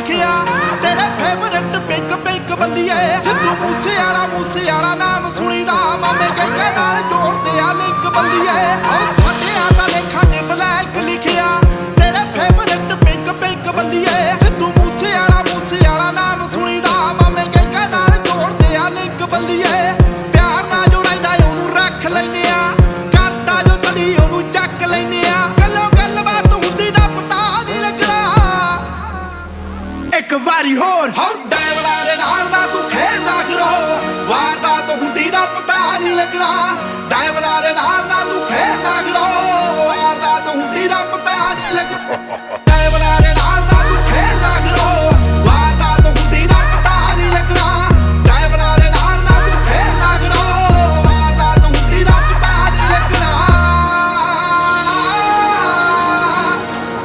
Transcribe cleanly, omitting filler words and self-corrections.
लिखिया तेरे favourite pink pink बल्लिए Sidhu मूसेआला नाम सुनीदा मामे के नाल जोड़दे आ लिंक बल्लिए साडे आदा लेखा च ब्लैक लिखिया तेरे फेवरेट पिंक पिंक बल्लिए सिद्धू मूसेआला नाम सुनीदा मामे के नाल जोड़दे आ लिंक बल्लिए प्यार ना जो रहिंदा ओनू रख लैने आ करदा जो तड़ी ओनू चक लैने आ गल्लों गलबात हुंदी दा पता नहीं लगना एक वारी होर डायवला दे नाल ना तू खेलना करो वारदात हुंदी दा पता नहीं लगना डायवला दे नाल ना तू खेलना करो वारदात हुंदी दा पता नहीं लगना